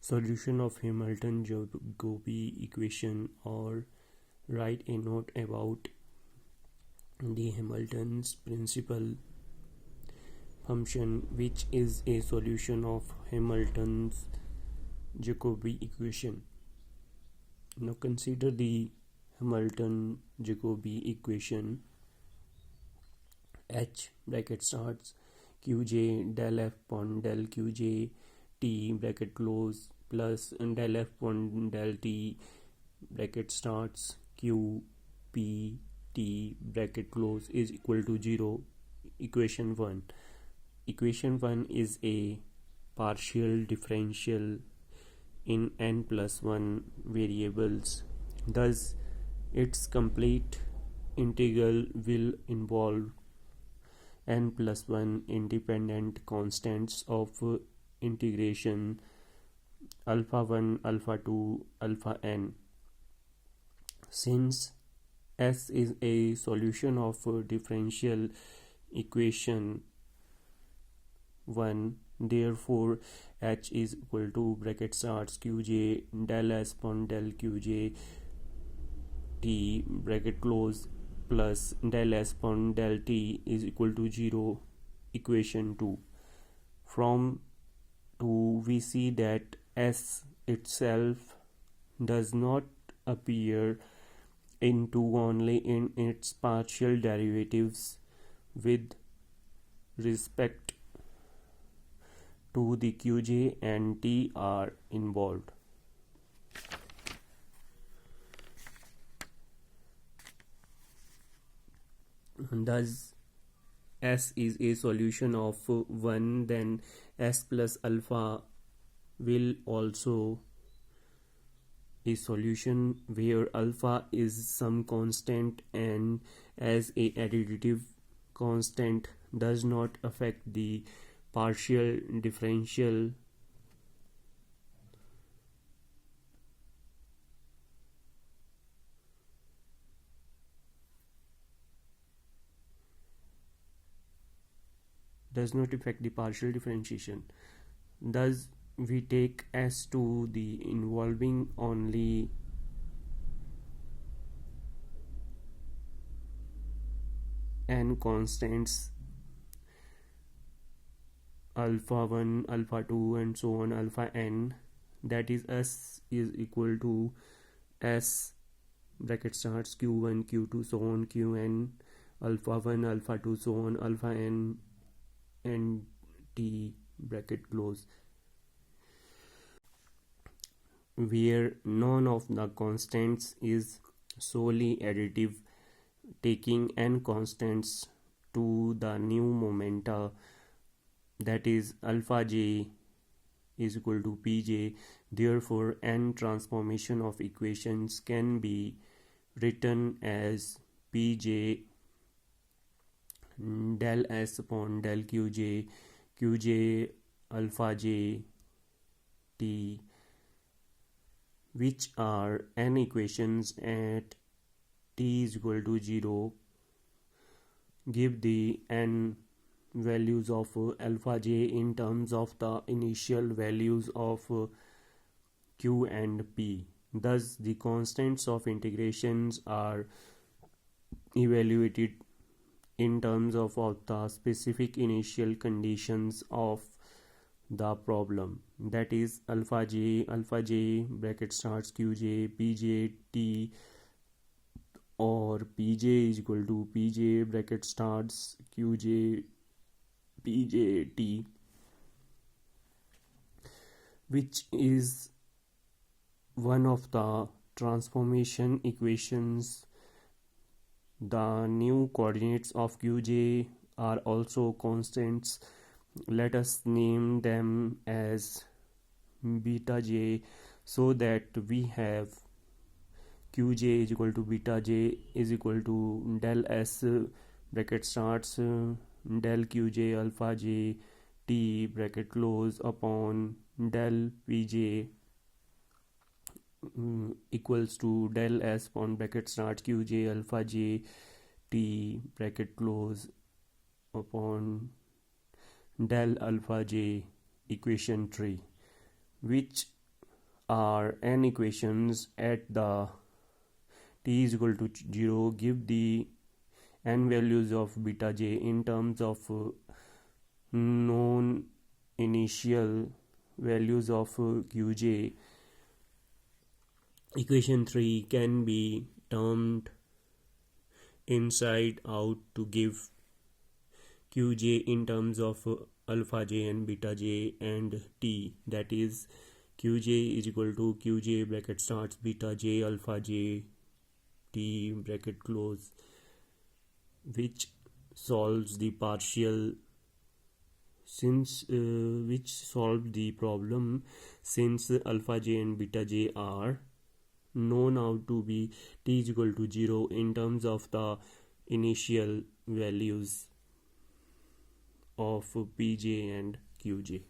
Solution of Hamilton Jacobi equation, or write a note about the Hamilton's principal function, which is a solution of Hamilton's Jacobi equation. Now consider the Hamilton Jacobi equation. H bracket starts qj del f upon del qj t bracket close plus del f upon del t bracket starts q p t bracket close is equal to 0. Equation 1. Equation 1 is a partial differential in n plus 1 variables. Thus, its complete integral will involve n plus 1 independent constants of integration alpha 1, alpha 2, alpha n. Since S is a solution of differential equation 1, therefore H is equal to bracket starts qj del s upon del qj t bracket close plus del s upon del t is equal to 0. Equation 2. From 2 we see that S itself does not appear in 2 only in its partial derivatives with respect to the qj and t are involved. Thus, S is a solution of 1, then S plus alpha will also a solution where alpha is some constant, and as a additive constant does not affect the partial differential differentiation. Thus, we take S to the involving only n constants alpha 1, alpha 2 and so on alpha n, that is S is equal to S bracket starts q1, q2 so on qn alpha 1, alpha 2 so on alpha n and t bracket close, where none of the constants is solely additive, taking n constants to the new momenta, that is alpha j is equal to pj. Therefore, n transformation of equations can be written as pj del s upon del qj, qj alpha j t, which are n equations at t is equal to 0. Give the n values of alpha j in terms of the initial values of q and p. Thus, the constants of integrations are evaluated in terms of the specific initial conditions of the problem, that is alpha j bracket starts qj pj t, or pj is equal to pj bracket starts qj pj t, which is one of the transformation equations. The new coordinates of qj are also constants. Let us name them as beta j, so that we have qj is equal to beta j is equal to del s bracket starts del qj alpha j t bracket close upon del pj equals to del s upon bracket start qj alpha j t bracket close upon del alpha j equation 3, which are n equations at the t is equal to 0. Give the n values of beta j in terms of known initial values of qj. Equation 3 can be termed inside out to give qj in terms of alpha j and beta j and t, that is qj is equal to qj bracket starts beta j alpha j t bracket close, which solves the problem since alpha j and beta j are known out to be t is equal to 0 in terms of the initial values of pj and qj.